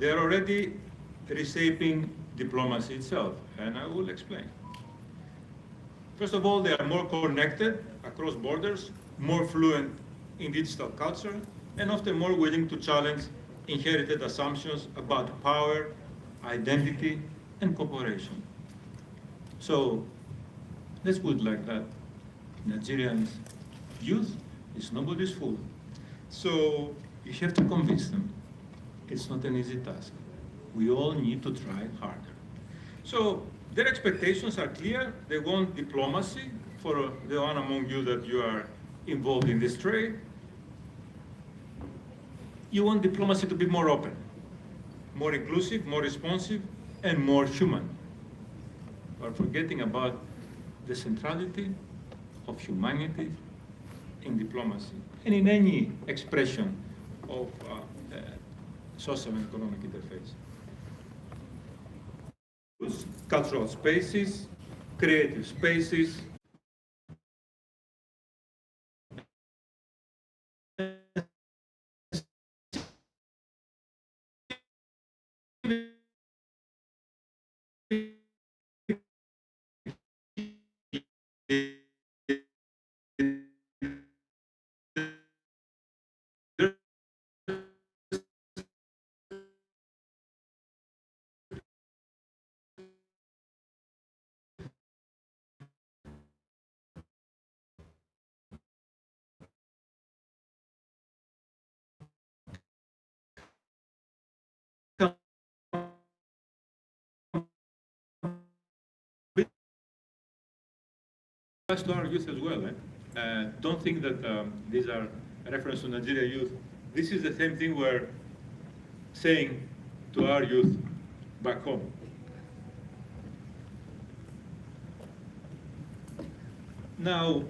They are already reshaping diplomacy itself, and I will explain. First of all, they are more connected across borders, more fluent in digital culture, and often more willing to challenge inherited assumptions about power, identity, and cooperation. So let's put it like that. Nigerians' youth is nobody's fool. So you have to convince them. It's not an easy task. We all need to try harder. So their expectations are clear. They want diplomacy for the one among you that you are involved in this trade. You want diplomacy to be more open, more inclusive, more responsive, and more human. We're forgetting about the centrality of humanity in diplomacy and in any expression of social and economic interface. Cultural spaces, creative spaces, to our youth as well. Don't think that these are a reference to Nigeria youth. This is the same thing we're saying to our youth back home. Now,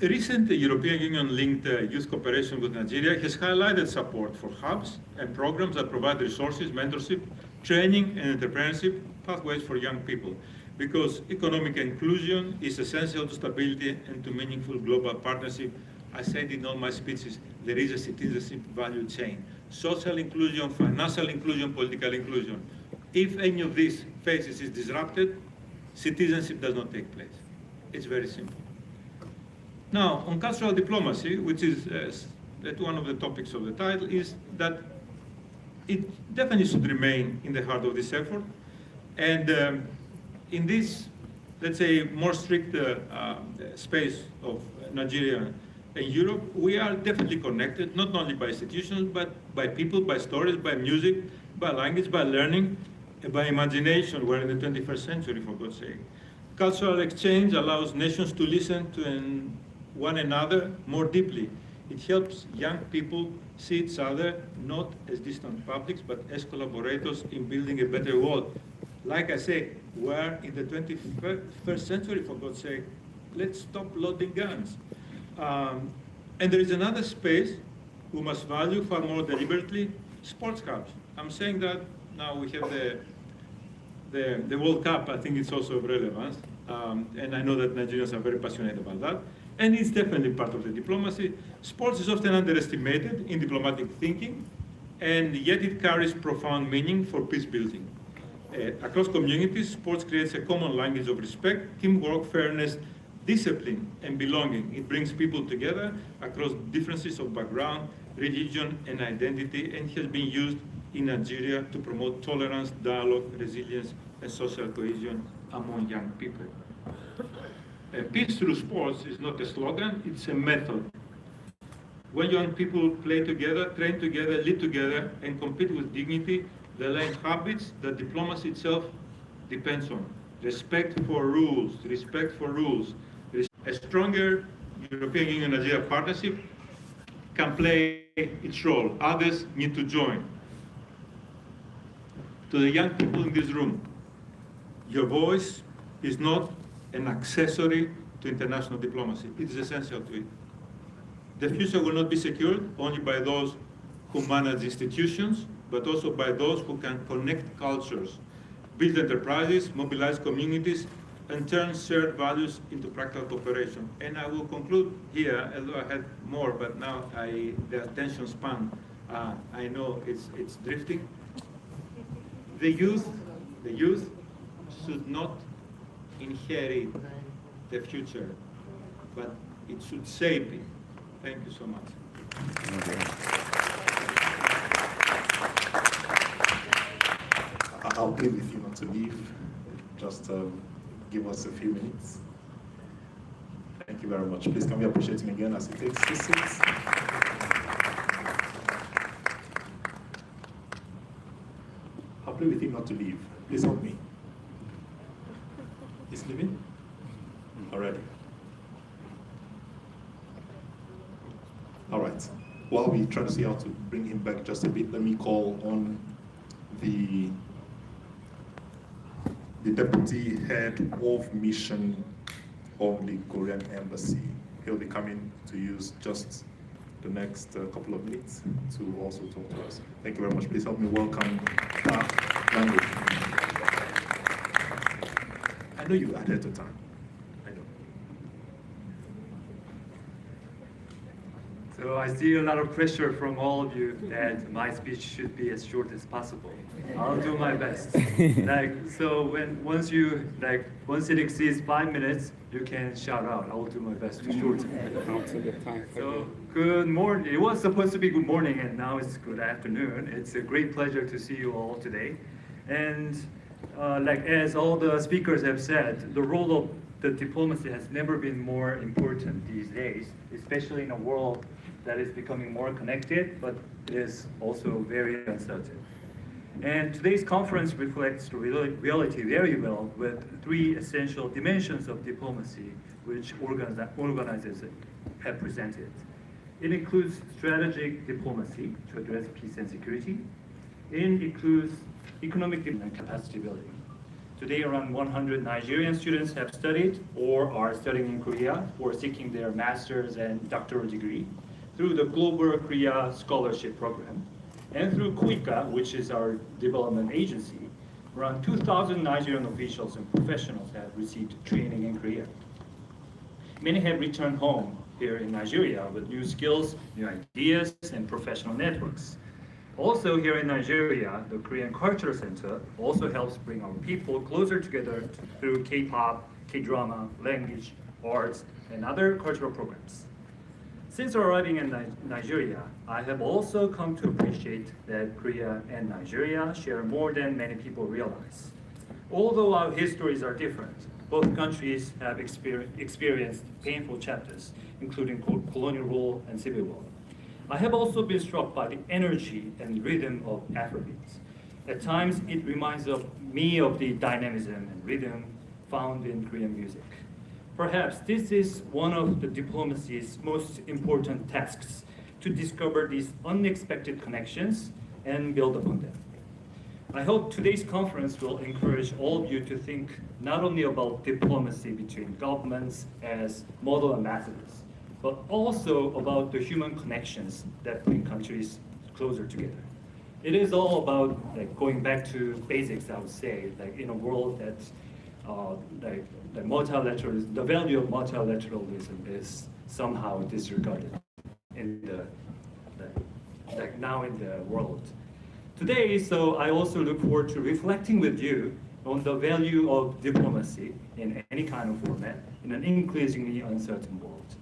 a recent European Union-linked youth cooperation with Nigeria has highlighted support for hubs and programs that provide resources, mentorship, training, and entrepreneurship pathways for young people. Because economic inclusion is essential to stability and to meaningful global partnership. I said in all my speeches, there is a citizenship value chain. Social inclusion, financial inclusion, political inclusion. If any of these phases is disrupted, citizenship does not take place. It's very simple. Now, on cultural diplomacy, which is one of the topics of the title, is that it definitely should remain in the heart of this effort. And in this, let's say, more strict space of Nigeria and Europe, we are definitely connected, not only by institutions, but by people, by stories, by music, by language, by learning, by imagination. We're in the 21st century, for God's sake. Cultural exchange allows nations to listen to one another more deeply. It helps young people see each other not as distant publics, but as collaborators in building a better world. Like I say, we're in the 21st century, for God's sake. Let's stop loading guns. And there is another space we must value far more deliberately, sports hubs. I'm saying that now we have the World Cup. I think it's also of relevance. And I know that Nigerians are very passionate about that. And it's definitely part of the diplomacy. Sports is often underestimated in diplomatic thinking, and yet it carries profound meaning for peace building. Across communities, sports creates a common language of respect, teamwork, fairness, discipline, and belonging. It brings people together across differences of background, religion, and identity, and has been used in Nigeria to promote tolerance, dialogue, resilience, and social cohesion among young people. Peace through sports is not a slogan, it's a method. When young people play together, train together, live together, and compete with dignity, they learn habits that diplomacy itself depends on. Respect for rules, respect for rules. A stronger European Union-Nigeria partnership can play its role. Others need to join. To the young people in this room, your voice is not an accessory to international diplomacy. It is essential to it. The future will not be secured only by those who manage institutions, but also by those who can connect cultures, build enterprises, mobilize communities, and turn shared values into practical cooperation. And I will conclude here, although I had more, but now the attention span I know it's drifting. The youth should not inherit the future, but it should shape it. Thank you so much. I'll plead with you not to leave. Just give us a few minutes. Thank you very much. Please can we appreciate him again as he takes his seat. I'll plead with him not to leave. Please help me. He's leaving? Already. All right. While we try to see how to bring him back just a bit, let me call on the deputy head of mission of the Korean embassy. He'll be coming to use just the next couple of minutes to also talk to us. Thank you very much. Please help me welcome Language. I know you adhere to time. I know. So I see a lot of pressure from all of you that my speech should be as short as possible. I'll do my best. Once it exceeds 5 minutes, you can shout out. I will do my best to shorten it. So good morning. It was supposed to be good morning, and now it's good afternoon. It's a great pleasure to see you all today. And as all the speakers have said, the role of the diplomacy has never been more important these days, especially in a world that is becoming more connected, but it is also very uncertain. And today's conference reflects the reality very well with three essential dimensions of diplomacy which organizers have presented. It includes strategic diplomacy to address peace and security. It includes economic and capacity building. Today, around 100 Nigerian students have studied or are studying in Korea or seeking their master's and doctoral degree through the Global Korea Scholarship Program. And through KUICA, which is our development agency, around 2,000 Nigerian officials and professionals have received training in Korea. Many have returned home here in Nigeria with new skills, new ideas, and professional networks. Also here in Nigeria, the Korean Cultural Center also helps bring our people closer together through K-pop, K-drama, language, arts, and other cultural programs. Since arriving in Nigeria, I have also come to appreciate that Korea and Nigeria share more than many people realize. Although our histories are different, both countries have experienced painful chapters, including colonial rule and civil war. I have also been struck by the energy and rhythm of Afrobeats. At times, it reminds me of the dynamism and rhythm found in Korean music. Perhaps this is one of the diplomacy's most important tasks, to discover these unexpected connections and build upon them. I hope today's conference will encourage all of you to think not only about diplomacy between governments as model ambassadors, but also about the human connections that bring countries closer together. It is all about going back to basics, I would say, in a world that the value of multilateralism is somehow disregarded now in the world. Today, so I also look forward to reflecting with you on the value of diplomacy in any kind of format in an increasingly uncertain world.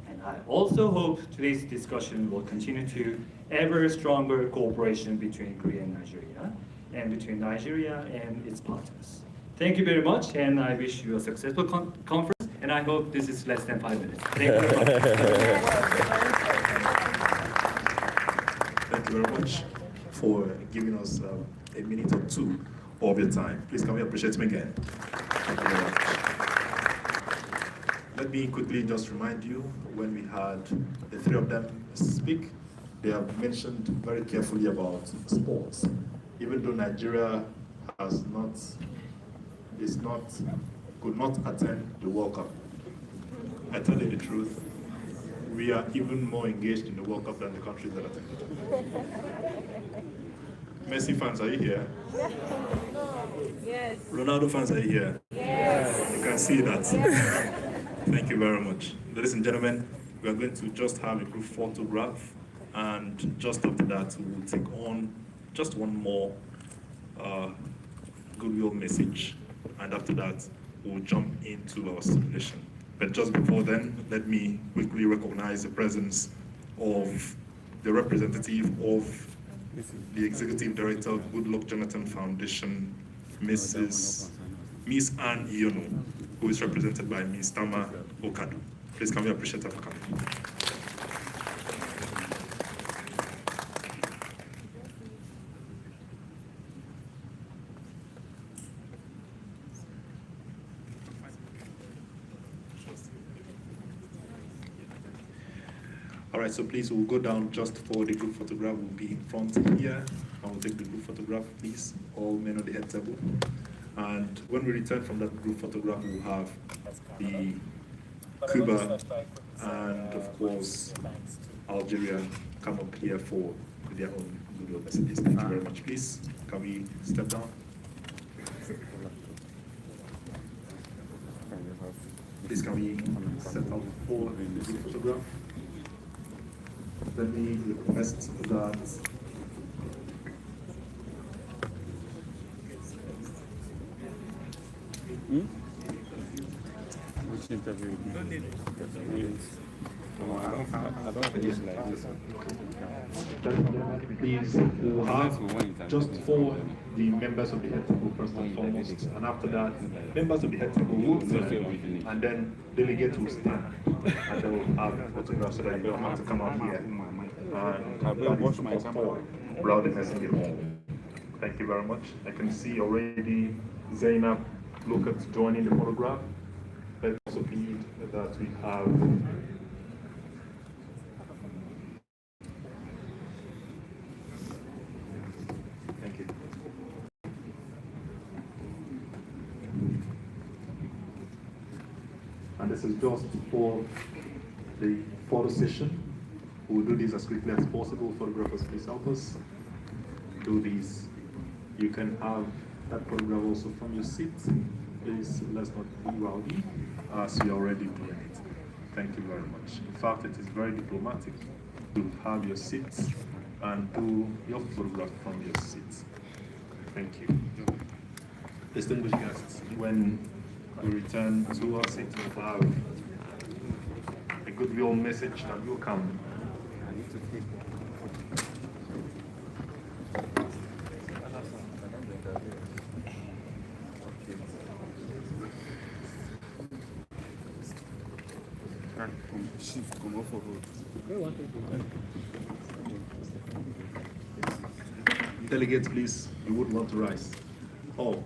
And I also hope today's discussion will continue to ever stronger cooperation between Korea and Nigeria, and between Nigeria and its partners. Thank you very much, and I wish you a successful conference, and I hope this is less than 5 minutes. Thank you very much. Thank you very much for giving us a minute or two of your time. Please can we appreciate him again? Thank you very much. Let me quickly just remind you, when we had the three of them speak, they have mentioned very carefully about sports. Even though Nigeria could not attend the World Cup, I tell you the truth, we are even more engaged in the World Cup than the countries that attended. Messi fans, are you here? Yes. Ronaldo fans, are you here? Yes. You can see that. Thank you very much. Ladies and gentlemen, we are going to just have a group photograph And just after that, we will take on just one more goodwill message. And after that, we'll jump into our simulation. But just before then, let me quickly recognize the presence of the representative of the Executive Director, Goodluck Jonathan Foundation, Miss Anne Iono, who is represented by Ms. Tama Okado. Please can we appreciate her for coming? All right, so please, we'll go down just for the group photograph. Will be in front here. I will take the group photograph, please. All men on the head table. And when we return from that group photograph, we'll have the Cuba and, of course, Algeria come up here for their own goodwill messages. Thank you very much. Please, can we step down? Please, can we set up for the group photograph? Let me request that Which interview? I don't finish like this. please we'll have just for the members of the head table first and foremost, and after that, members of the head table will stand, and then delegates will stand, and they will have photographs so that you don't have to come out here and wash my routing us in the hall. Thank you very much. I can see already Zainab Lukat joining the photograph. Let's also plead that we have thank you. And this is just for the photo session. We'll do this as quickly as possible. Photographers, please help us do this. You can have that photograph also from your seat. Please, let's not be rowdy as you're already doing it. Thank you very much. In fact, it is very diplomatic to have your seats and do your photograph from your seats. Thank you. Distinguished guests, when we return to our seats, we'll have a goodwill message that will come. Delegates, please, you would want to rise. Oh.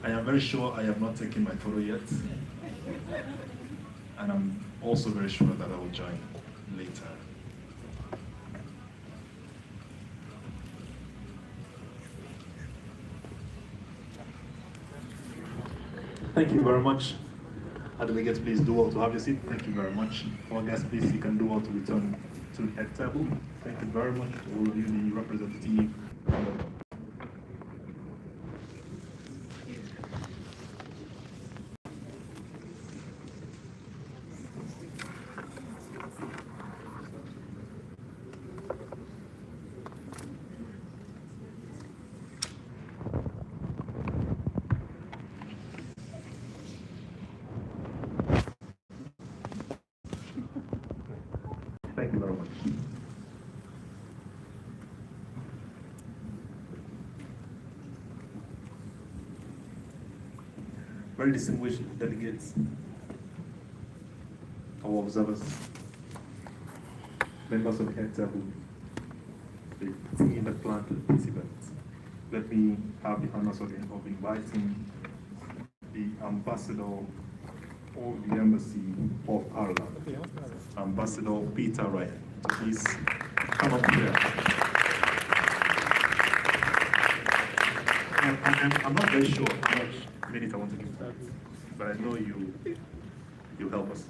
I am very sure I have not taken my photo yet. And I'm also very sure that I will join later. Thank you very much. Delegates, please do well to have your seat. Thank you very much. Our guests, please, you can do well to return to the head table. Thank you very much to all of you, the representative. Thank you very much. Very distinguished delegates, our observers, members of the head table, the team that planned this event. Let me have the honors of inviting the Ambassador of the Embassy of Ireland, Ambassador Peter Ryan. So please come up here. I'm not very sure how much minute I want to give that, but I know you'll help us.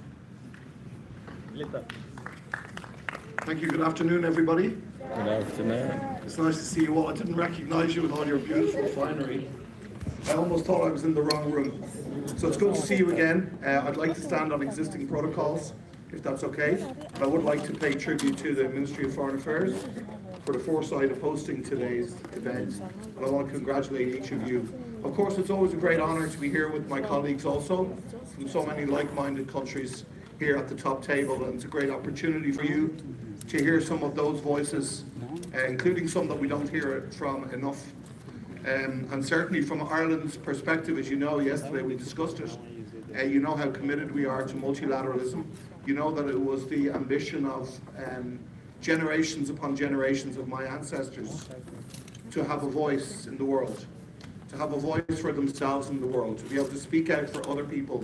Thank you. Good afternoon, everybody. Good afternoon. It's nice to see you all. I didn't recognize you with all your beautiful finery. I almost thought I was in the wrong room. So it's good to see you again. I'd like to stand on existing protocols, if that's okay. But I would like to pay tribute to the Ministry of Foreign Affairs for the foresight of hosting today's event. And I want to congratulate each of you. Of course, it's always a great honor to be here with my colleagues also from so many like-minded countries here at the top table, and it's a great opportunity for you to hear some of those voices, including some that we don't hear from enough. And certainly from Ireland's perspective, as you know, yesterday we discussed it, you know how committed we are to multilateralism. You know that it was the ambition of generations upon generations of my ancestors to have a voice in the world, to have a voice for themselves in the world, to be able to speak out for other people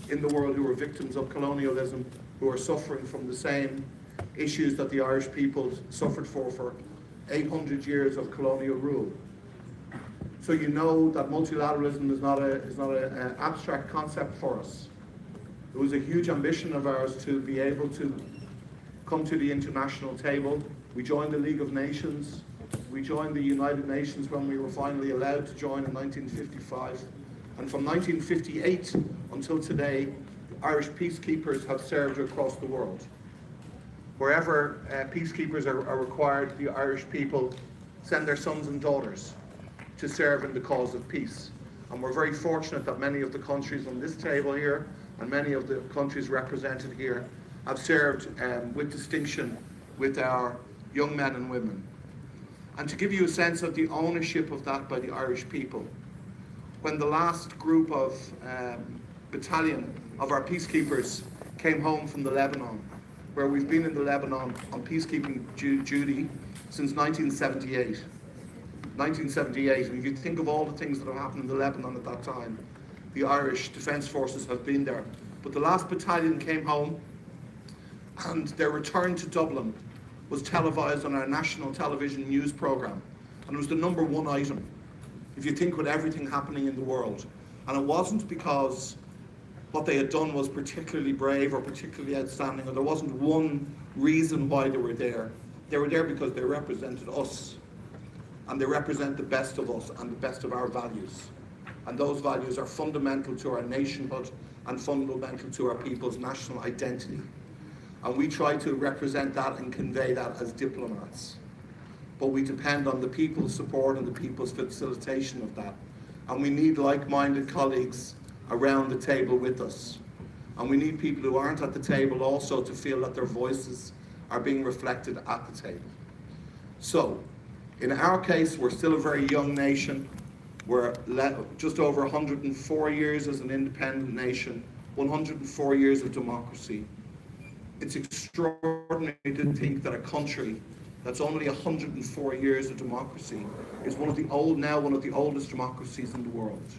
in the world who are victims of colonialism, who are suffering from the same issues that the Irish people suffered for 800 years of colonial rule. So you know that multilateralism is not an abstract concept for us. It was a huge ambition of ours to be able to come to the international table. We joined the League of Nations. We joined the United Nations when we were finally allowed to join in 1955. And from 1958 until today, Irish peacekeepers have served across the world. Wherever peacekeepers are required, the Irish people send their sons and daughters to serve in the cause of peace. And we're very fortunate that many of the countries on this table here and many of the countries represented here have served with distinction with our young men and women. And to give you a sense of the ownership of that by the Irish people, when the last group of battalion of our peacekeepers came home from the Lebanon, where we've been in the Lebanon on peacekeeping duty since 1978. 1978, and if you think of all the things that have happened in the Lebanon at that time, the Irish Defence Forces have been there. But the last battalion came home, and their return to Dublin was televised on our national television news programme, and it was the #1 item, if you think with everything happening in the world. And it wasn't because what they had done was particularly brave or particularly outstanding, or there wasn't one reason why they were there. They were there because they represented us, and they represent the best of us and the best of our values. And those values are fundamental to our nationhood and fundamental to our people's national identity. And we try to represent that and convey that as diplomats. But we depend on the people's support and the people's facilitation of that. And we need like-minded colleagues around the table with us. And we need people who aren't at the table also to feel that their voices are being reflected at the table. So, in our case, we're still a very young nation. We're just over 104 years as an independent nation, 104 years of democracy. It's extraordinary to think that a country that's only 104 years of democracy is one of the oldest democracies in the world.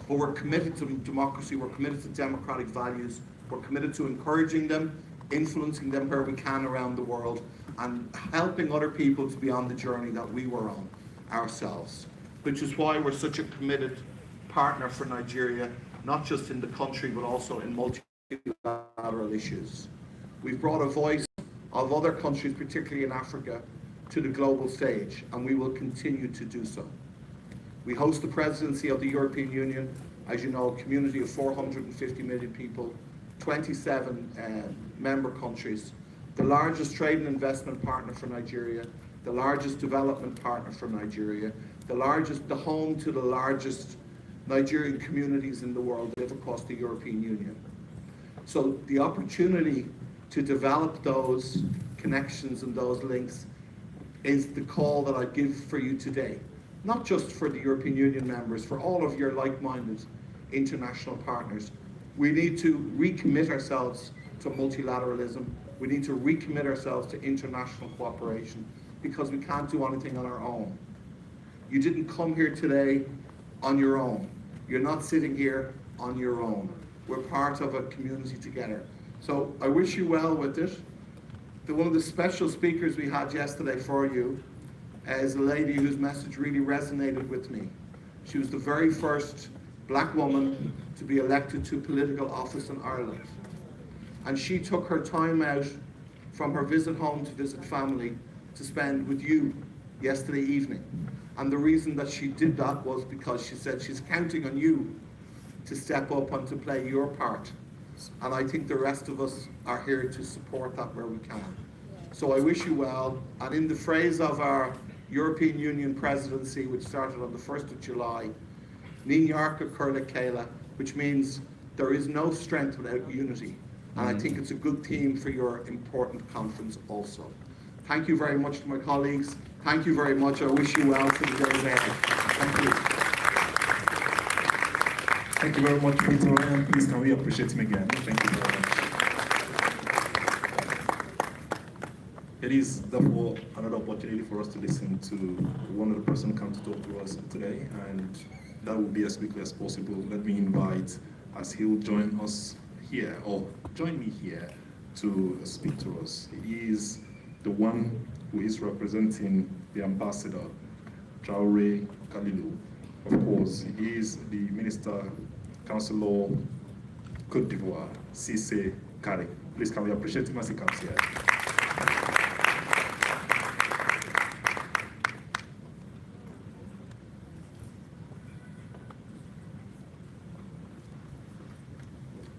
But we're committed to democracy, we're committed to democratic values, we're committed to encouraging them, influencing them where we can around the world, and helping other people to be on the journey that we were on ourselves, which is why we're such a committed partner for Nigeria, not just in the country, but also in multilateral issues. We've brought a voice of other countries, particularly in Africa, to the global stage, and we will continue to do so. We host the presidency of the European Union, as you know, a community of 450 million people, 27 member countries, the largest trade and investment partner for Nigeria, the largest development partner for Nigeria, the home to the largest Nigerian communities in the world that live across the European Union. So the opportunity to develop those connections and those links is the call that I give for you today. Not just for the European Union members, for all of your like-minded international partners. We need to recommit ourselves to multilateralism. We need to recommit ourselves to international cooperation, because we can't do anything on our own. You didn't come here today on your own. You're not sitting here on your own. We're part of a community together. So I wish you well with it. One of the special speakers we had yesterday for you is a lady whose message really resonated with me. She was the very first black woman to be elected to political office in Ireland. And she took her time out from her visit home to visit family to spend with you yesterday evening. And the reason that she did that was because she said she's counting on you to step up and to play your part. And I think the rest of us are here to support that where we can. So I wish you well. And in the phrase of our European Union presidency, which started on the 1st of July, Ní Ngearcha Curla Céile, which means there is no strength without unity. And I think it's a good theme for your important conference also. Thank you very much to my colleagues. Thank you very much. I wish you well for the days ahead. Thank you. Thank you very much, Peter. And please, can we appreciate him again? Thank you very much. It is therefore another opportunity for us to listen to one of the person who come to talk to us today, and that will be as quickly as possible. Let me invite, as he'll join us here, or join me here to speak to us. He is the one who is representing the ambassador, Traoré Kalilu. Of course, he is the Minister, Councillor, Côte d'Ivoire, Cissé Kare. Please, can we appreciate him as he comes here?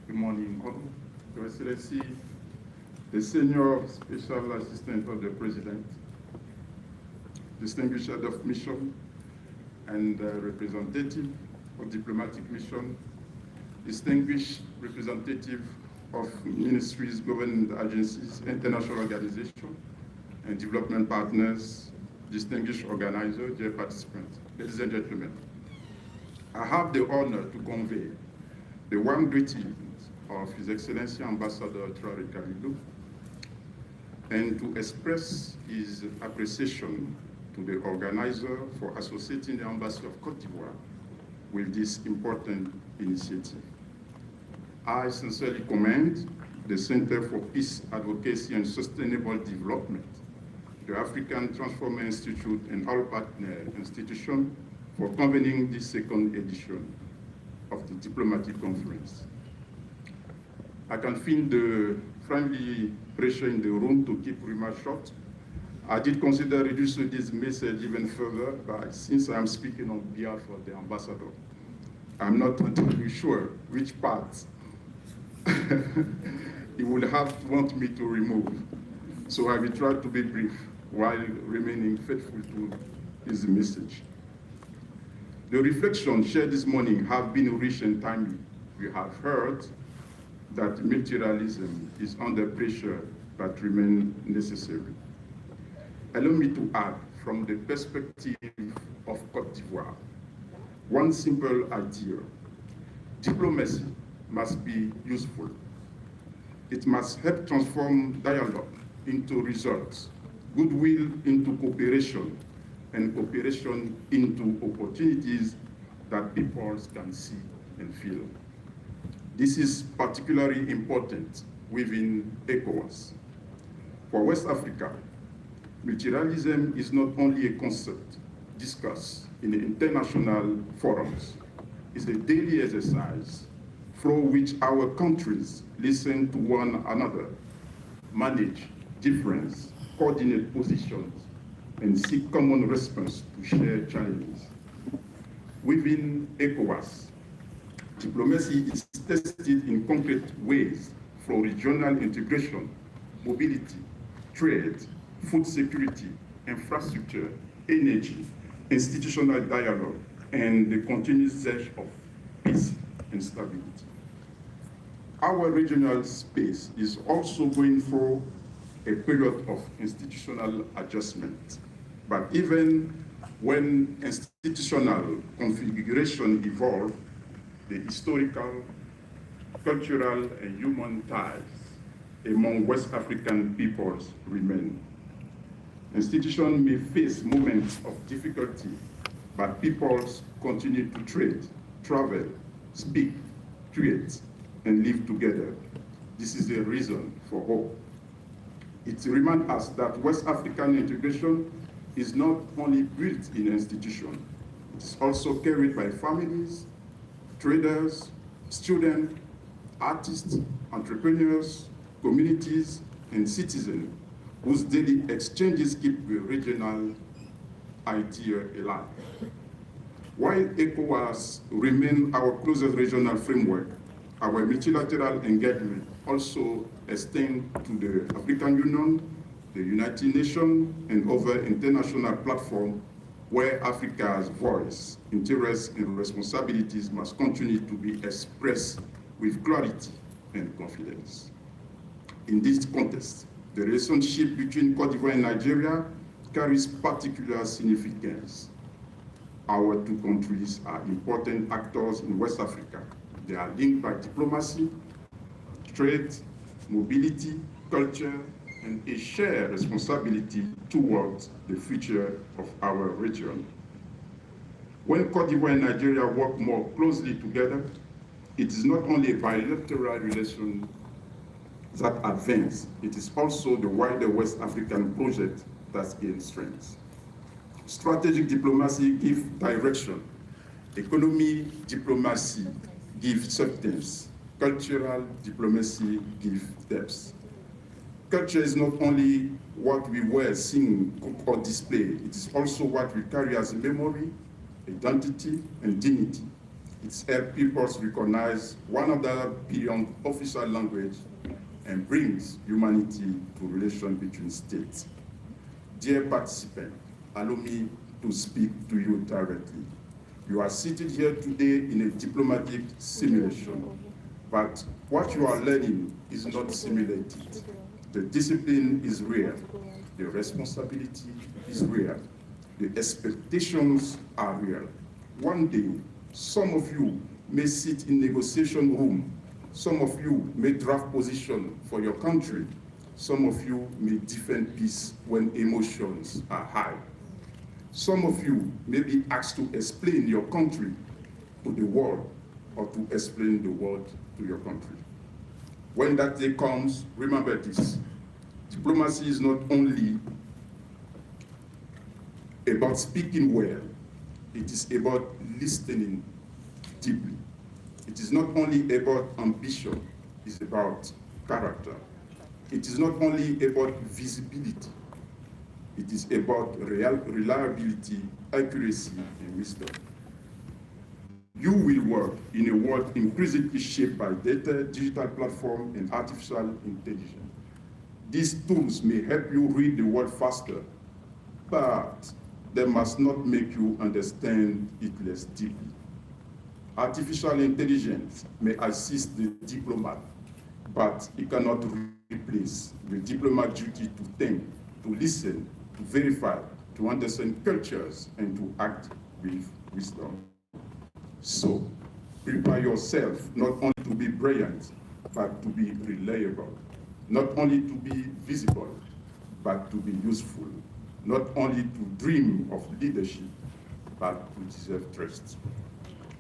Good morning, Your Excellency, the Senior Special Assistant of the President, distinguished head of mission and representative of diplomatic mission, distinguished representative of ministries, government agencies, international organizations, and development partners, distinguished organizers, dear participants, ladies and gentlemen. I have the honor to convey the warm greetings of His Excellency Ambassador Traoré Kalilu and to express his appreciation to the organizer for associating the Embassy of Côte d'Ivoire with this important initiative. I sincerely commend the Center for Peace, Advocacy and Sustainable Development, the African Transformer Institute and all partner institutions for convening this second edition of the diplomatic conference. I can feel the friendly pressure in the room to keep remarks short. I did consider reducing this message even further, but since I am speaking on behalf of the ambassador, I'm not entirely sure which part he would want me to remove. So I will try to be brief while remaining faithful to his message. The reflections shared this morning have been rich and timely. We have heard that multilateralism is under pressure but remains necessary. Allow me to add, from the perspective of Côte d'Ivoire, one simple idea. Diplomacy must be useful. It must help transform dialogue into results, goodwill into cooperation, and cooperation into opportunities that people can see and feel. This is particularly important within ECOWAS. For West Africa, multilateralism is not only a concept discussed in the international forums, it's a daily exercise through which our countries listen to one another, manage difference, coordinate positions, and seek common response to shared challenges. Within ECOWAS, diplomacy is tested in concrete ways for regional integration, mobility, trade, food security, infrastructure, energy, institutional dialogue, and the continuous search of peace and stability. Our regional space is also going through a period of institutional adjustment. But even when institutional configuration evolve, the historical, cultural, and human ties among West African peoples remain. Institutions may face moments of difficulty, but peoples continue to trade, travel, speak, create, and live together. This is a reason for hope. It reminds us that West African integration is not only built in institutions, it is also carried by families, traders, students, artists, entrepreneurs, communities, and citizens whose daily exchanges keep the regional idea alive. While ECOWAS remains our closest regional framework, our multilateral engagement also extends to the African Union, the United Nations, and other international platforms where Africa's voice, interests, and responsibilities must continue to be expressed with clarity and confidence. In this context, the relationship between Cote d'Ivoire and Nigeria carries particular significance. Our two countries are important actors in West Africa. They are linked by diplomacy, trade, mobility, culture, and a shared responsibility towards the future of our region. When Cote d'Ivoire and Nigeria work more closely together, it is not only a bilateral relation that advances, it is also the wider West African project that gains strength. Strategic diplomacy gives direction. Economy diplomacy gives substance. Cultural diplomacy gives depth. Culture is not only what we wear, sing, cook, or display. It is also what we carry as memory, identity, and dignity. It helps people recognize one another beyond official language and brings humanity to relations between states. Dear participants, allow me to speak to you directly. You are seated here today in a diplomatic simulation, but what you are learning is not simulated. The discipline is real, the responsibility is real, the expectations are real. One day, some of you may sit in negotiation room, some of you may draft position for your country, some of you may defend peace when emotions are high. Some of you may be asked to explain your country to the world or to explain the world to your country. When that day comes, remember this. Diplomacy is not only about speaking well, it is about listening deeply. It is not only about ambition, it's about character. It is not only about visibility, it is about reliability, accuracy, and wisdom. You will work in a world increasingly shaped by data, digital platform, and artificial intelligence. These tools may help you read the world faster, but they must not make you understand it less deeply. Artificial intelligence may assist the diplomat, but it cannot replace the diplomat's duty to think, to listen, to verify, to understand cultures, and to act with wisdom. So, prepare yourself not only to be brilliant, but to be reliable. Not only to be visible, but to be useful. Not only to dream of leadership, but to deserve trust.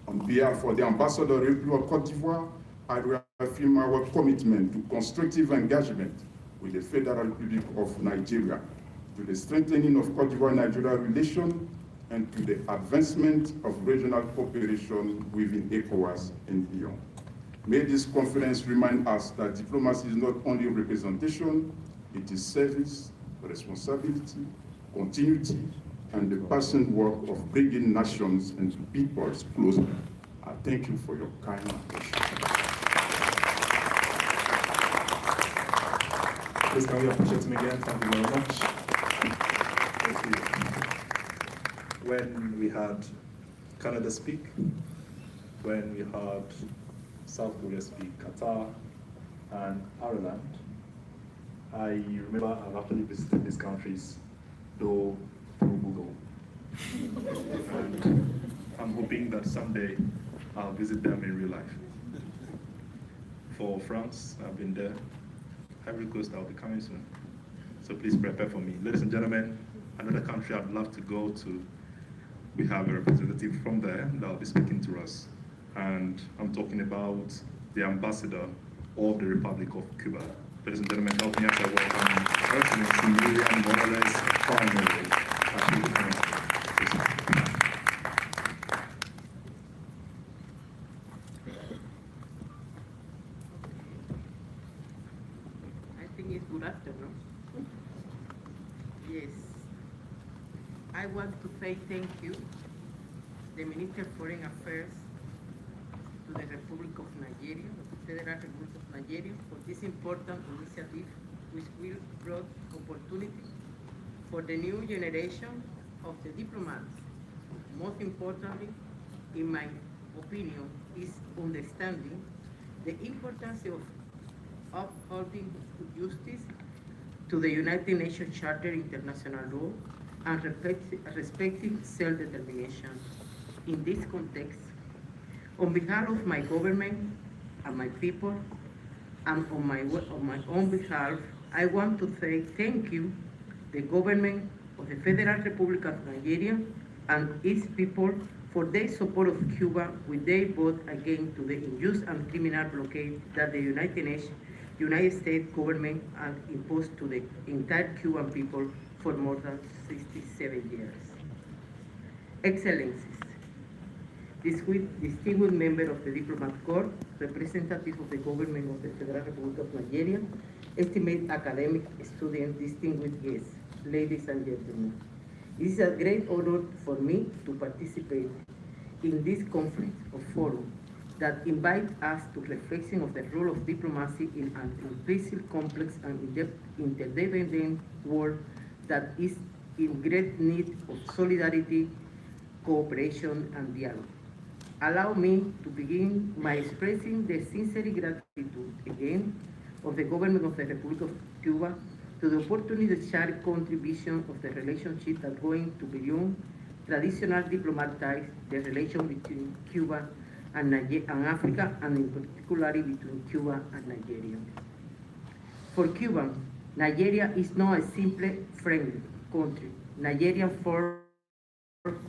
On behalf of the Ambassador of Cote d'Ivoire, I reaffirm our commitment to constructive engagement with the Federal Republic of Nigeria, to the strengthening of Cote d'Ivoire-Nigeria relations, and to the advancement of regional cooperation within ECOWAS and beyond. May this conference remind us that diplomacy is not only representation, it is service, responsibility, continuity, and the passionate work of bringing nations and peoples closer. I thank you for your kind attention. Please can we appreciate him again? Thank you very much. Thank you. When we had Canada speak, when we had South Korea speak, Qatar, and Ireland, I remember I've actually visited these countries, though through Google. And I'm hoping that someday I'll visit them in real life. For France, I've been there. Ivory Coast, I'll be coming soon. So please prepare for me. Ladies and gentlemen, another country I'd love to go to, we have a representative from there that will be speaking to us. and I'm talking about the ambassador of the Republic of Cuba. Ladies and gentlemen, help me as I welcome Her Excellency Miriam Morales Farmer. I think it's good afternoon. Yes. I want to say thank you, the Minister of Foreign Affairs, to the Republic of Nigeria, the Federal Republic of Nigeria, for this important initiative which will bring opportunity for the new generation of the diplomats. Most importantly, in my opinion, is understanding the importance of upholding justice to the United Nations Charter international law and respecting self-determination. In this context, on behalf of my government and my people, and on my own behalf, I want to say thank you, the government of the Federal Republic of Nigeria and its people for their support of Cuba with their vote against to the unjust and criminal blockade that the United States government has imposed to the entire Cuban people for more than 67 years. Excellencies, distinguished member of the Diplomat Corps, representative of the government of the Federal Republic of Nigeria, esteemed academic students, distinguished guests, ladies and gentlemen. It is a great honor for me to participate in this conference of forum that invite us to reflection of the role of diplomacy in an increasingly complex and interdependent world that is in great need of solidarity, cooperation, and dialogue. Allow me to begin by expressing the sincere gratitude again of the government of the Republic of Cuba to the opportunity to share contribution of the relationship that going to beyond traditional diplomatic ties, the relation between Cuba and Africa, and in particular between Cuba and Nigeria. For Cuba, Nigeria is not a simple friendly country. Nigeria forms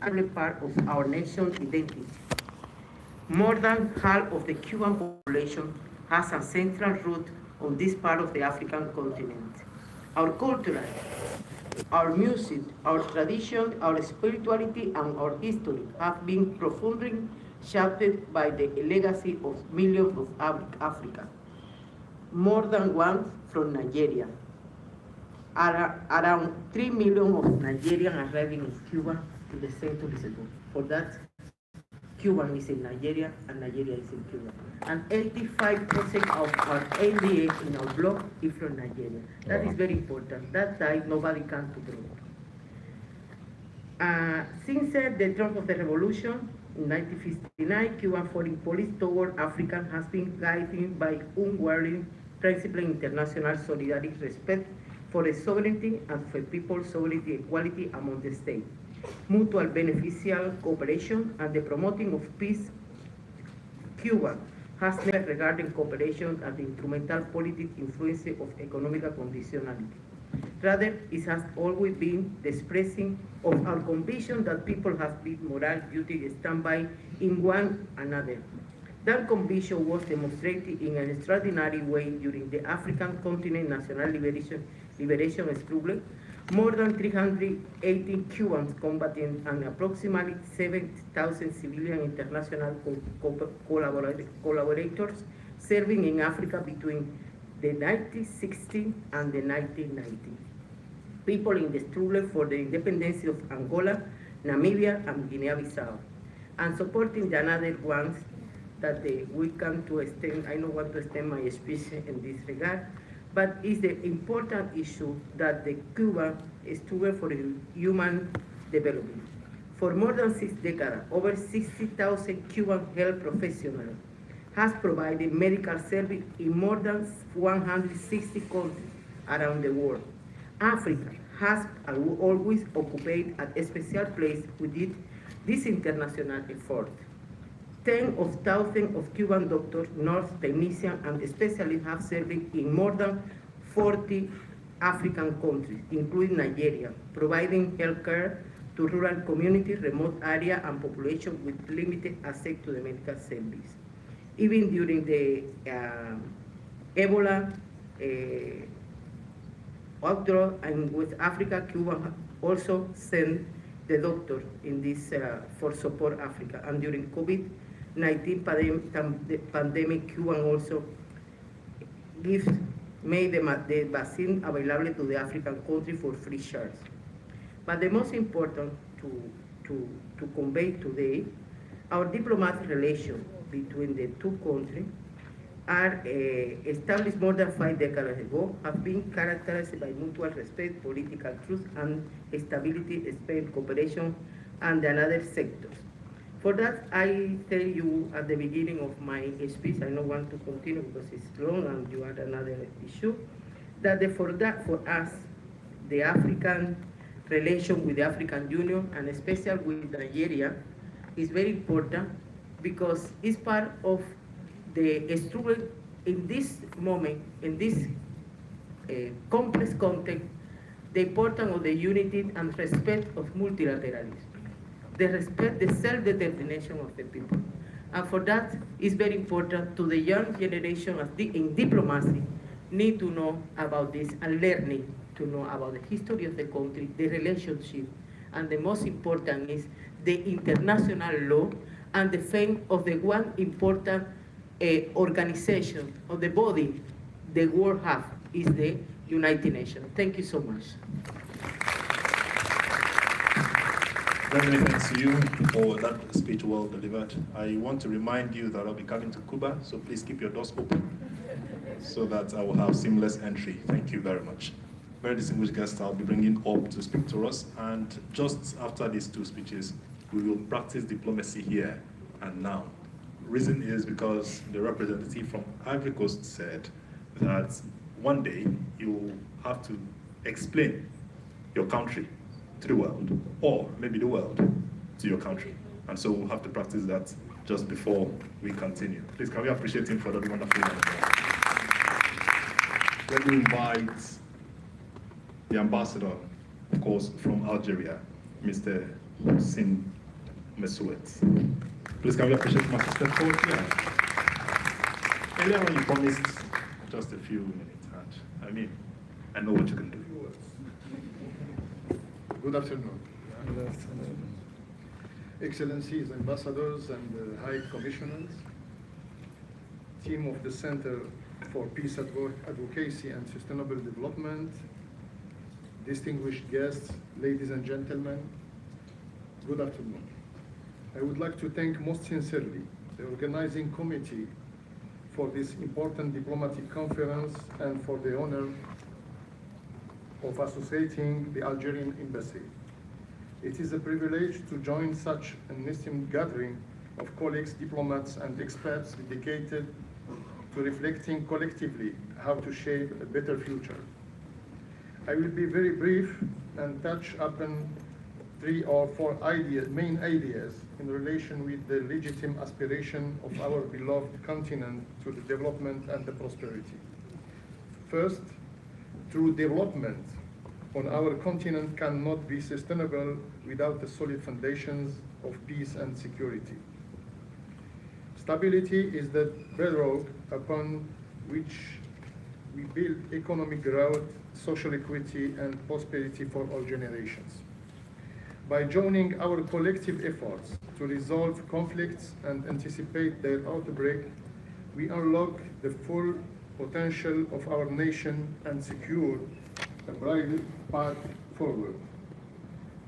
a part of our nation's identity. More than half of the Cuban population has a central root on this part of the African continent. Our culture, our music, our tradition, our spirituality, and our history have been profoundly shaped by the legacy of millions of Africa, more than one from Nigeria. Around 3 million of Nigerians arriving in Cuba to the centuries ago. For that, Cuban is in Nigeria and Nigeria is in Cuba. And 85% of our ADA in our bloc is from Nigeria. That is very important. That side nobody can control. Since the triumph of the revolution in 1959, Cuban foreign policy toward Africa has been guided by unwavering principle international solidarity, respect for the sovereignty and for people's sovereignty equality among the states, mutual beneficial cooperation, and the promoting of peace. Cuba has never regarded cooperation as the instrumental political influence of economic conditionality. Rather, it has always been the expressing of our conviction that people have been moral duty to stand by in one another. That conviction was demonstrated in an extraordinary way during the African continent national liberation struggle. More than 380 Cubans combating and approximately 7,000 civilian international collaborators serving in Africa between the 1960s and the 1990s. People in the struggle for the independence of Angola, Namibia, and Guinea-Bissau, and supporting the other ones that we come to extend. I don't want to extend my speech in this regard, but it's the important issue that the Cuba struggle for human development. For more than 6 decades, over 60,000 Cuban health professionals has provided medical service in more than 160 countries around the world. Africa has always occupied a special place within this international effort. Tens of thousands of Cuban doctors, nurses, technicians, and specialists have served in more than 40 African countries, including Nigeria, providing health care to rural communities, remote area, and population with limited access to the medical service. Even during the Ebola outbreak in West Africa, Cuba also sent the doctor in this for support Africa. And during COVID-19 pandemic, Cuba also made the vaccine available to the African country for free shares. But the most important to convey today, our diplomatic relations between the two countries are established more than 5 decades ago, have been characterized by mutual respect, political truth, and stability, expand cooperation, and another sectors. For that, I tell you at the beginning of my speech, I don't want to continue because it's long and you had another issue, that for us, the African relation with the African Union, and especially with Nigeria, is very important because it's part of the struggle in this moment, in this complex context, the importance of the unity and respect of multilateralism, the respect, the self-determination of the people. And for that, it's very important to the young generation in diplomacy need to know about this and learning to know about the history of the country, the relationship, and the most important is the international law and the fame of the one important organization of the body the world have is the United Nations. Thank you so much. Very many thanks to you for that speech well delivered. I want to remind you that I'll be coming to Cuba, so please keep your doors open so that I will have seamless entry. Thank you very much. Very distinguished guests I'll be bringing up to speak to us, and just after these two speeches, we will practice diplomacy here and now. Reason is because the representative from Ivory Coast said that one day you have to explain your country to the world, or maybe the world to your country. And so we'll have to practice that just before we continue. Please, can we appreciate him for that wonderful work? Let me invite the ambassador, of course, from Algeria, Mr. Hussein Mesouet. Please, can we appreciate him as a step forward here? Earlier on, you promised just a few minutes, and I know what you can do. Good afternoon. Good afternoon. Excellencies, ambassadors, and high commissioners, team of the Center for Peace Advocacy and Sustainable Development, distinguished guests, ladies and gentlemen, good afternoon. I would like to thank most sincerely the organizing committee for this important diplomatic conference and for the honor of associating the Algerian Embassy. It is a privilege to join such an esteemed gathering of colleagues, diplomats, and experts dedicated to reflecting collectively how to shape a better future. I will be very brief and touch upon 3 or 4 main ideas in relation with the legitimate aspiration of our beloved continent to the development and the prosperity. First, true development on our continent cannot be sustainable without the solid foundations of peace and security. Stability is the bedrock upon which we build economic growth, social equity, and prosperity for all generations. By joining our collective efforts to resolve conflicts and anticipate their outbreak, we unlock the full potential of our nation and secure a bright path forward.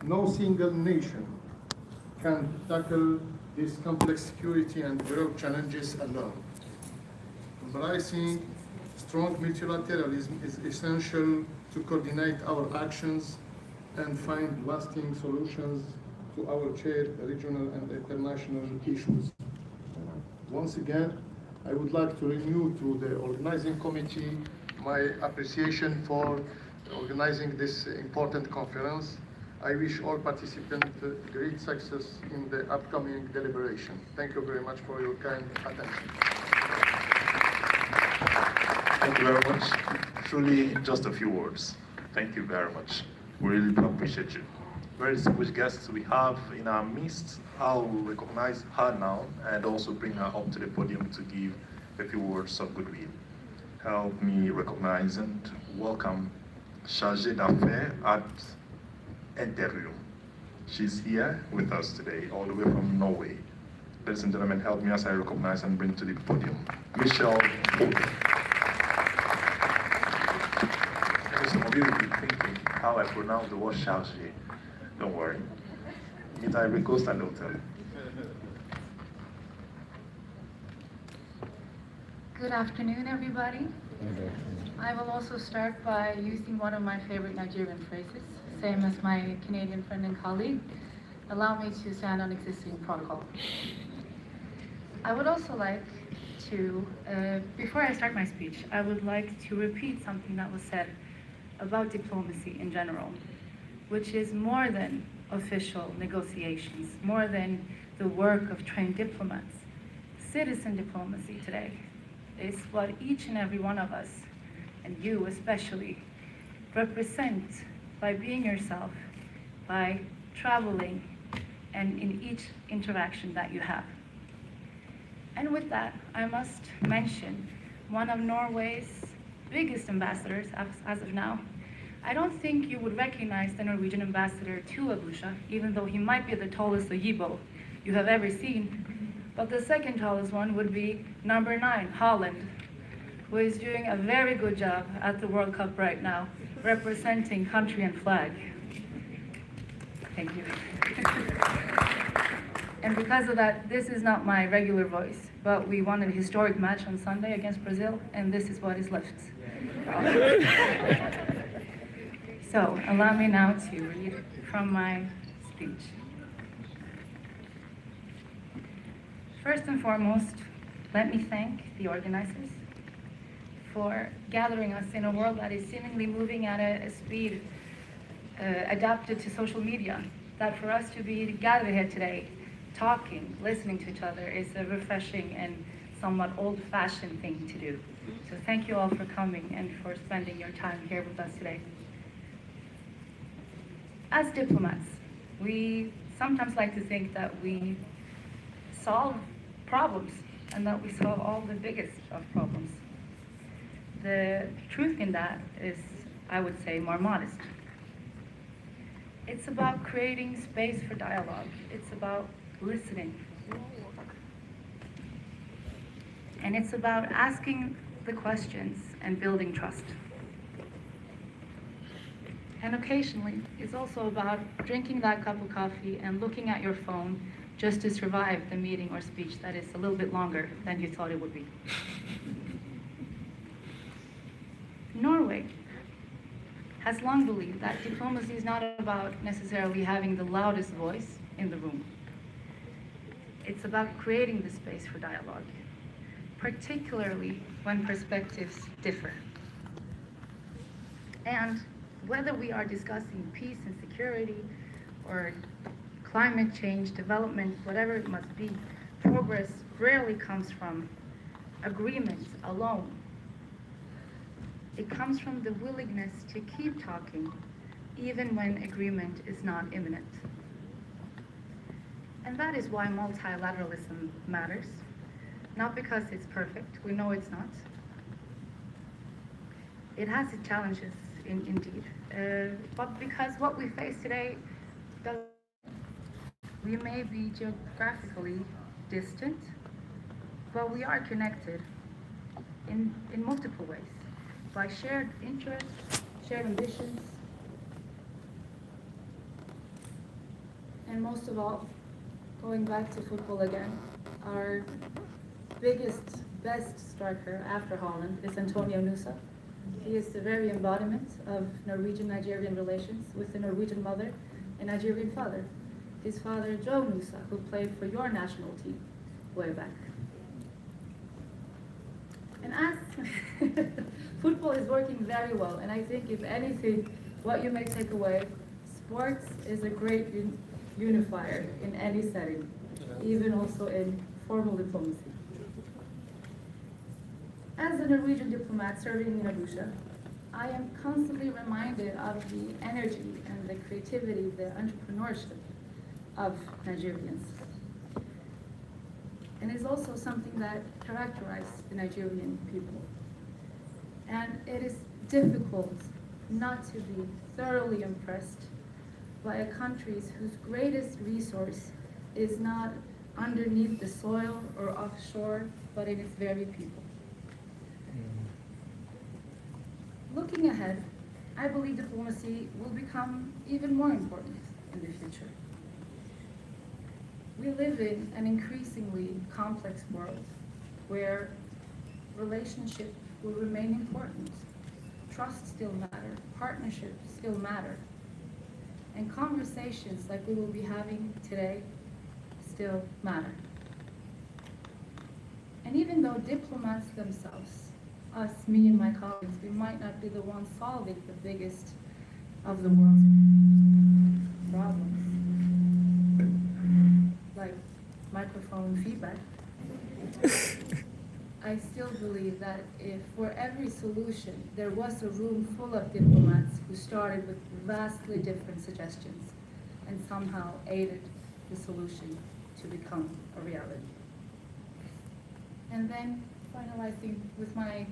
No single nation can tackle these complex security and growth challenges alone. Embracing strong multilateralism is essential to coordinate our actions and find lasting solutions to our shared regional and international issues. Once again, I would like to renew to the organizing committee my appreciation for organizing this important conference. I wish all participants great success in the upcoming deliberation. Thank you very much for your kind attention. Thank you very much. Truly, just a few words. Thank you very much. We really do appreciate you. very distinguished guests we have in our midst. I'll recognize her now and also bring her up to the podium to give a few words of goodwill. Help me recognize and welcome Chargée d'Affaires at Interium. She's here with us today, all the way from Norway. Ladies and gentlemen, help me as I recognize and bring to the podium Michelle Hope. Some of you will be thinking how I pronounce the word chargé. Don't worry. It I Coast and Hotel. Good afternoon, everybody. I will also start by using one of my favorite Nigerian phrases, same as my Canadian friend and colleague. Allow me to stand on existing protocol. I would also like to, before I start my speech, I would like to repeat something that was said about diplomacy in general, which is more than official negotiations, more than the work of trained diplomats. Citizen diplomacy today is what each and every one of us, and you especially, represent by being yourself, by traveling, and in each interaction that you have. And with that, I must mention one of Norway's biggest ambassadors as of now. I don't think you would recognize the Norwegian ambassador to Abuja, even though he might be the tallest Oyibo you have ever seen. But the second tallest one would be number 9, Holland, who is doing a very good job at the World Cup right now, representing country and flag. Thank you. And because of that, this is not my regular voice, but we won a historic match on Sunday against Brazil, and this is what is left. So, allow me now to read from my speech. First and foremost, let me thank the organizers for gathering us in a world that is seemingly moving at a speed adapted to social media. That for us to be gathered here today, talking, listening to each other is a refreshing and somewhat old-fashioned thing to do. So thank you all for coming and for spending your time here with us today. As diplomats, we sometimes like to think that we solve problems and that we solve all the biggest of problems. The truth in that is, I would say, more modest. It's about creating space for dialogue. It's about listening. And it's about asking the questions and building trust. And occasionally, it's also about drinking that cup of coffee and looking at your phone just to survive the meeting or speech that is a little bit longer than you thought it would be. Norway has long believed that diplomacy is not about necessarily having the loudest voice in the room. It's about creating the space for dialogue, particularly when perspectives differ. And whether we are discussing peace and security or climate change, development, whatever it must be, progress rarely comes from agreement alone. It comes from the willingness to keep talking, even when agreement is not imminent. And that is why multilateralism matters. Not because it's perfect, we know it's not. It has its challenges, indeed. But because what we face today does. We may be geographically distant, but we are connected in multiple ways, by shared interests, shared ambitions, and most of all, going back to football again, our biggest, best striker after Holland is Antonio Nusa. He is the very embodiment of Norwegian-Nigerian relations with a Norwegian mother and Nigerian father. His father, Joe Nusa, who played for your national team way back. And as football is working very well, and I think if anything, what you may take away, sports is a great unifier in any setting, even also in formal diplomacy. As a Norwegian diplomat serving in Abuja, I am constantly reminded of the energy and the creativity, the entrepreneurship of Nigerians. And it's also something that characterizes the Nigerian people. And it is difficult not to be thoroughly impressed by a country whose greatest resource is not underneath the soil or offshore, but in its very people. Looking ahead, I believe diplomacy will become even more important in the future. We live in an increasingly complex world where relationships will remain important. Trust still matters, partnerships still matter, and conversations like we will be having today still matter. And even though diplomats themselves, us, me and my colleagues, we might not be the ones solving the biggest of the world's problems, like microphone feedback, I still believe that if for every solution there was a room full of diplomats who started with vastly different suggestions and somehow aided the solution to become a reality. And then finalizing with my,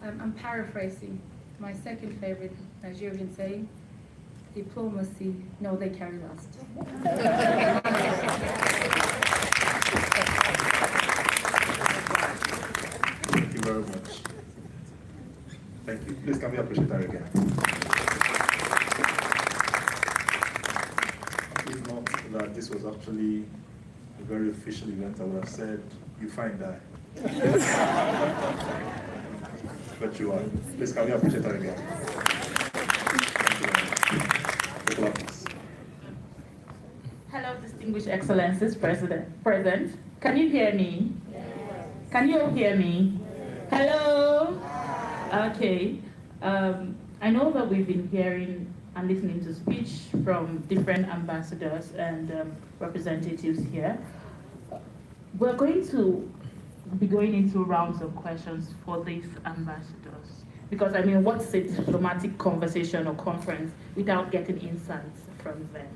I'm paraphrasing my second favorite Nigerian saying, diplomacy, no, they carry last. Thank you very much. Thank you. Please can we appreciate her again? If not that this was actually a very official event, I would have said, you fine guy. But you are. Please can we appreciate her again? Thank you very much. Hello, distinguished excellencies present. Can you hear me? Can you all hear me? Hello? Okay. I know that we've been hearing and listening to speech from different ambassadors and representatives here. We're going to be going into rounds of questions for these ambassadors. Because I mean, what's a diplomatic conversation or conference without getting insights from them?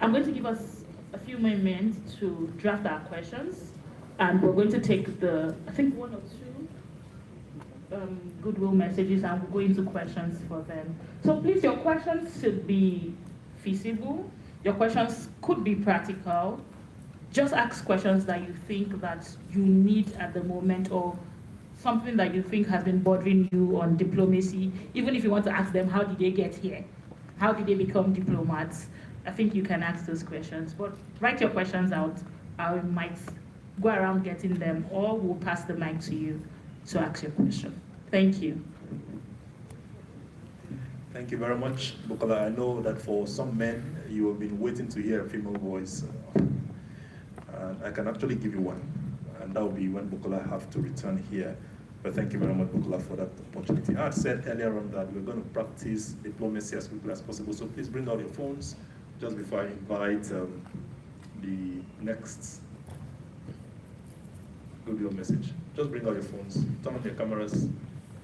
I'm going to give us a few moments to draft our questions, and we're going to take the, I think, one or two goodwill messages, and we'll go into questions for them. So please, your questions should be feasible. Your questions could be practical. Just ask questions that you think that you need at the moment, or something that you think has been bothering you on diplomacy. Even if you want to ask them, how did they get here? How did they become diplomats? I think you can ask those questions, but write your questions out. I might go around getting them, or we'll pass the mic to you to ask your question. Thank you. Thank you very much, Bukola. I know that for some men, you have been waiting to hear a female voice. And I can actually give you one, and that will be when Bukola have to return here. But thank you very much, Bukola, for that opportunity. I had said earlier on that we're going to practice diplomacy as quickly as possible, so please bring out your phones just before I invite the next goodwill message. Just bring out your phones, turn on your cameras,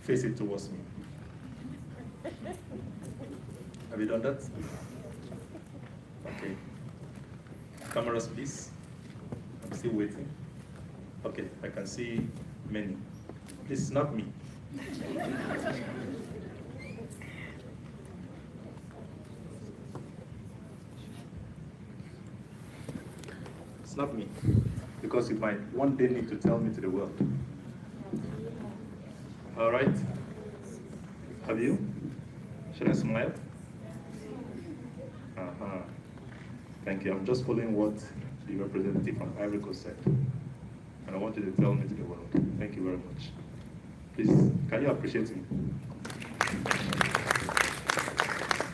face it towards me. Have you done that? Okay. Cameras, please. I'm still waiting. Okay, I can see many. Please snap me. Snap me, because you might one day need to tell me to the world. All right. Have you? Should I smile? Uh-huh. Thank you. I'm just following what the representative from Ivory Coast said. And I want you to tell me to the world. Thank you very much. Please, can you appreciate me?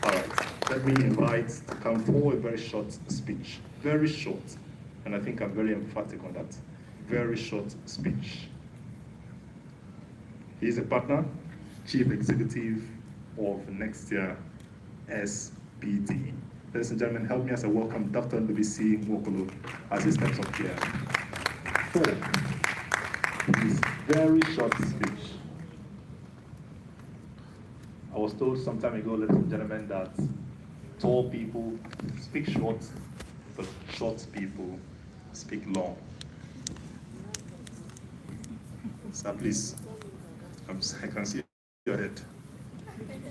All right. Let me invite to come for a very short speech. Very short. And I think I'm very emphatic on that. Very short speech. He is a partner, chief executive of next year SPD. Ladies and gentlemen, help me as I welcome Dr. Ndubisi Nwokolo as he steps up here. For his very short speech. I was told some time ago, ladies and gentlemen, that tall people speak short, but short people speak long. Sir, please, I can see your head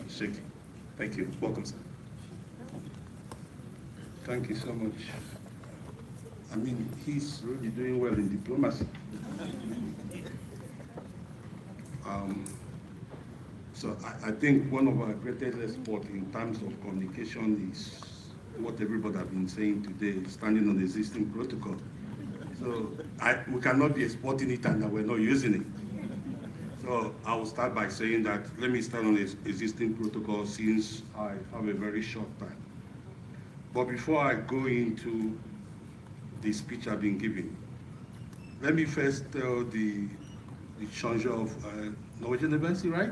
shaking. Thank you. Welcome, sir. Thank you so much. I mean, he's really doing well in diplomacy. So I think one of our greatest exports in terms of communication is what everybody has been saying today, standing on the existing protocol. So we cannot be exporting it and we're not using it. So I will start by saying that let me stand on the existing protocol since I have a very short time. But before I go into the speech I've been giving, let me first tell the changer of Norwegian Embassy, right?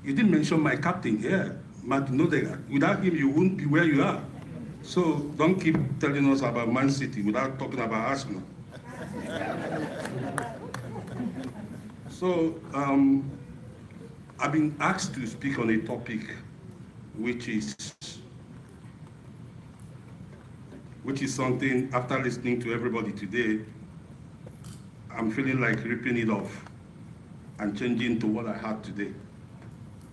You didn't mention my captain here, Matt Nodegaard. Without him, you wouldn't be where you are. So don't keep telling us about Man City without talking about Arsenal. So I've been asked to speak on a topic which is something, after listening to everybody today, I'm feeling like ripping it off and changing to what I had today.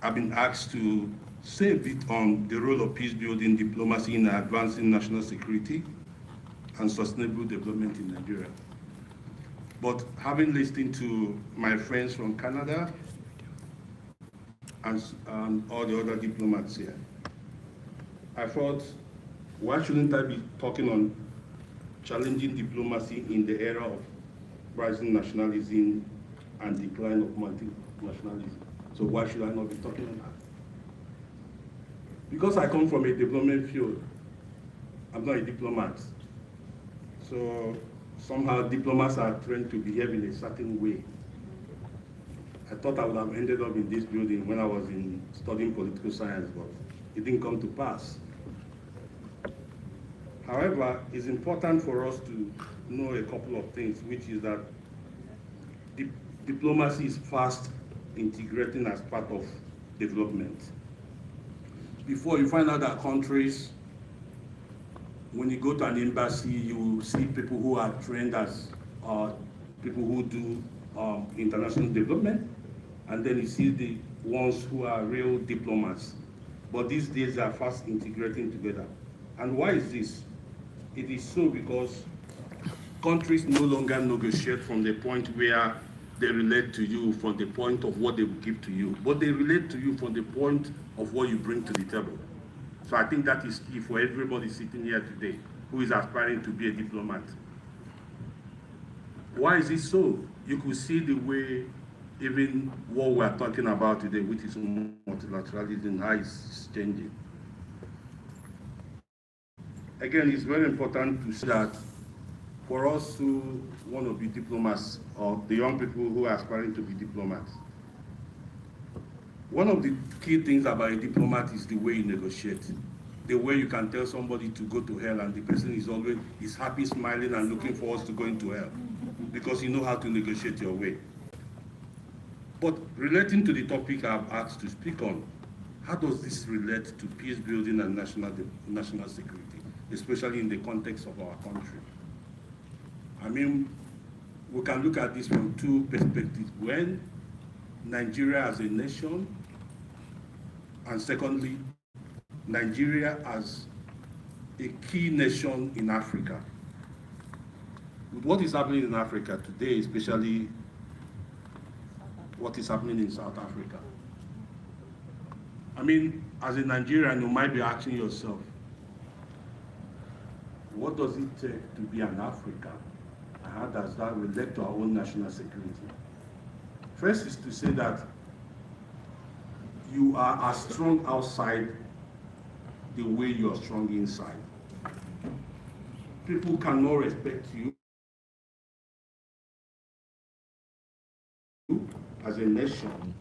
I've been asked to say a bit on the role of peace building diplomacy in advancing national security and sustainable development in Nigeria. But having listened to my friends from Canada and all the other diplomats here, I thought, why shouldn't I be talking on challenging diplomacy in the era of rising nationalism and decline of multinationalism? So why should I not be talking on that? Because I come from a development field, I'm not a diplomat. So somehow diplomats are trained to behave in a certain way. I thought I would have ended up in this building when I was studying political science, but it didn't come to pass. However, it's important for us to know a couple of things, which is that diplomacy is fast integrating as part of development. Before you find out that countries, when you go to an embassy, you see people who are trained as people who do international development, and then you see the ones who are real diplomats. But these days they are fast integrating together. And why is this? It is so because countries no longer negotiate from the point where they relate to you from the point of what they will give to you, but they relate to you from the point of what you bring to the table. So I think that is key for everybody sitting here today who is aspiring to be a diplomat. Why is it so? You could see the way even what we are talking about today, which is multilateralism, how it's changing. Again, it's very important to see that for us who want to be diplomats, or the young people who are aspiring to be diplomats, one of the key things about a diplomat is the way you negotiate. The way you can tell somebody to go to hell and the person is happy, smiling, and looking forward to going to hell because you know how to negotiate your way. But relating to the topic I've asked to speak on, how does this relate to peace building and national security, especially in the context of our country? I mean, we can look at this from two perspectives. When Nigeria as a nation, and secondly, Nigeria as a key nation in Africa. With what is happening in Africa today, especially what is happening in South Africa. I mean, as a Nigerian, you might be asking yourself, what does it take to be an African? And how does that relate to our own national security? First is to say that you are as strong outside the way you are strong inside. People cannot respect you as a nation.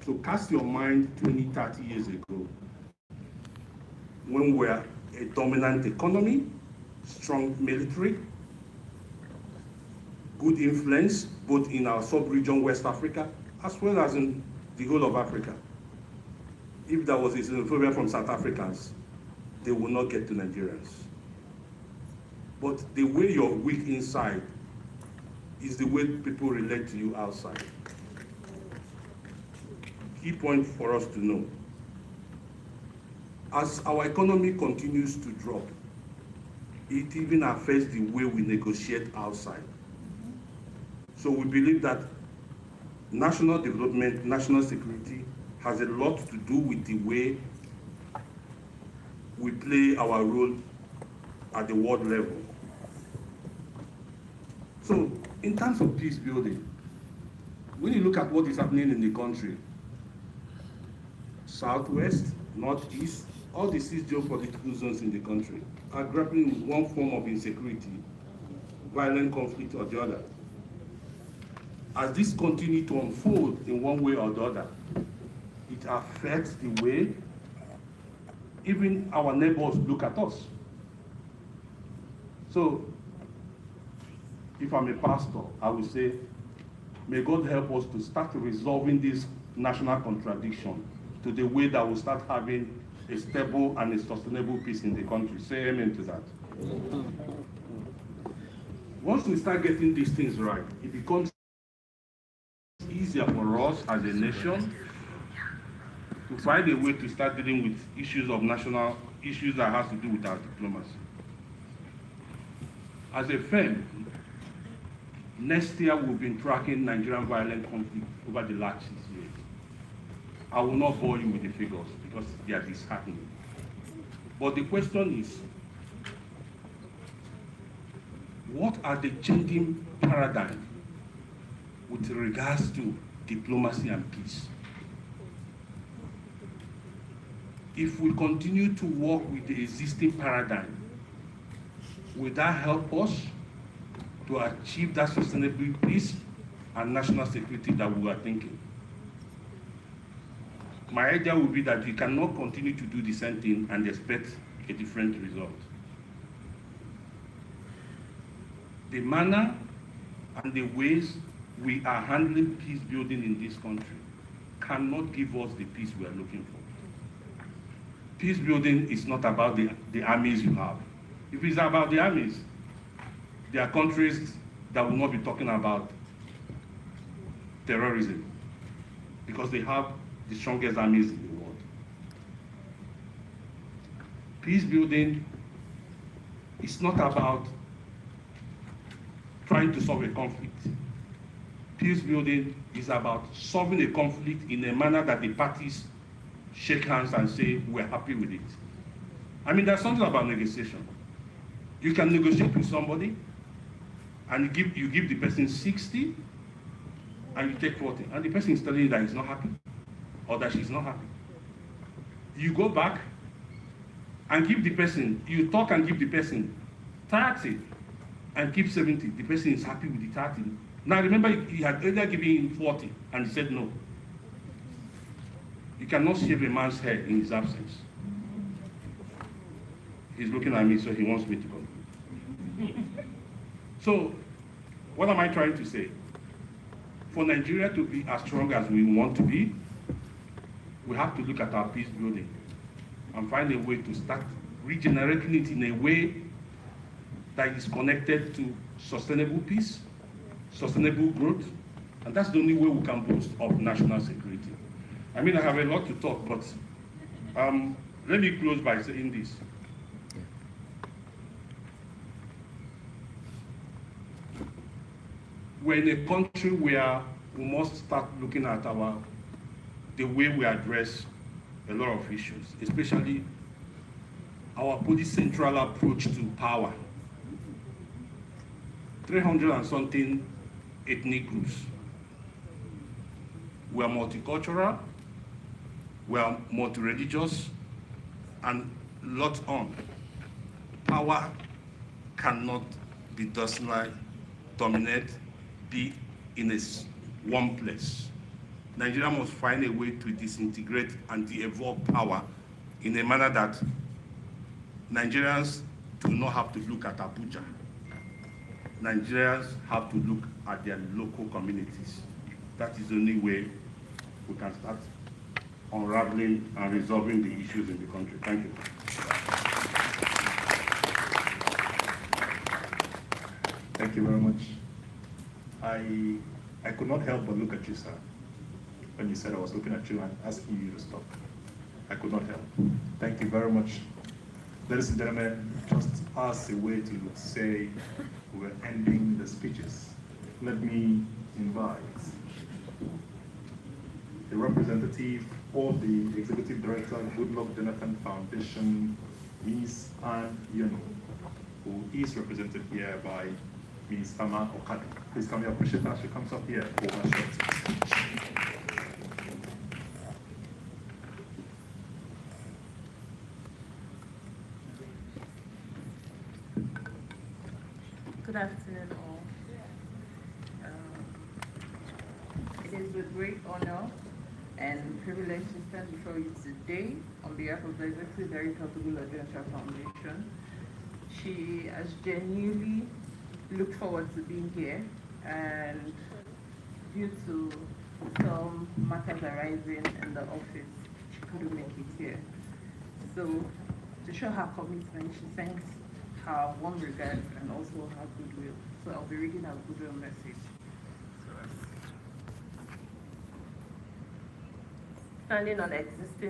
So cast your mind 20, 30 years ago, when we're a dominant economy, strong military, good influence, both in our sub-region West Africa, as well as in the whole of Africa. If there was a xenophobia from South Africans, they will not get to Nigerians. But the way you're weak inside is the way people relate to you outside. Key point for us to know. As our economy continues to drop, it even affects the way we negotiate outside. So we believe that national development, national security has a lot to do with the way we play our role at the world level. So in terms of peace building, when you look at what is happening in the country, Southwest, Northeast, all the 6 geopolitical zones in the country are grappling with one form of insecurity, violent conflict or the other. As this continues to unfold in one way or the other, it affects the way even our neighbors look at us. So, if I'm a pastor, I will say, may God help us to start resolving this national contradiction to the way that we'll start having a stable and a sustainable peace in the country. Say amen to that. Once we start getting these things right, it becomes easier for us as a nation to find a way to start dealing with issues of national issues that has to do with our diplomacy. As a firm, next year we've been tracking Nigerian violent conflict over the last 6 years. I will not bore you with the figures because they are disheartening. But the question is, what are the changing paradigms with regards to diplomacy and peace? If we continue to work with the existing paradigm, will that help us to achieve that sustainable peace and national security that we are thinking? My idea would be that we cannot continue to do the same thing and expect a different result. The manner and the ways we are handling peace building in this country cannot give us the peace we are looking for. Peace building is not about the armies you have. If it's about the armies, there are countries that will not be talking about terrorism because they have the strongest armies in the world. Peace building is not about trying to solve a conflict. Peace building is about solving a conflict in a manner that the parties shake hands and say, we're happy with it. I mean, there's something about negotiation. You can negotiate with somebody and you give the person 60 and you take 40, and the person is telling you that he's not happy or that she's not happy. You go back and give the person, you talk and give the person 30 and keep 70. The person is happy with the 30. Now remember, he had earlier given him 40 and he said no. You cannot shave a man's head in his absence. He's looking at me, so he wants me to go. So, what am I trying to say? For Nigeria to be as strong as we want to be, we have to look at our peace building and find a way to start regenerating it in a way that is connected to sustainable peace, sustainable growth, and that's the only way we can boast of national security. I mean, I have a lot to talk, but let me close by saying this. We're in a country where we must start looking at the way we address a lot of issues, especially our polycentral approach to power. 300 and something ethnic groups. We are multicultural, we are multi-religious, and lots on. Power cannot be docile, dominate, be in one place. Nigeria must find a way to disintegrate and de-evolve power in a manner that Nigerians do not have to look at Abuja. Nigerians have to look at their local communities. That is the only way we can start unraveling and resolving the issues in the country. Thank you. Thank you very much. I could not help but look at you, sir, when you said I was looking at you and asking you to stop. I could not help. Thank you very much. Ladies and gentlemen, just as a way to say we're ending the speeches, let me invite the representative of the Executive Director, Goodluck Jonathan Foundation, Ms. Ann Yeno, who is represented here by Ms. Tama Okada. Please come here, appreciate her. She comes up here for her short speech. Good afternoon, all. It is with great honor and privilege to stand before you today on behalf of the Executive Director of the Goodluck Jonathan Foundation. She has genuinely looked forward to being here, and due to some matters arising in the office, she couldn't make it here. So, to show her commitment, she sends her warm regards and also her goodwill. So I'll be reading her goodwill message. Standing on existing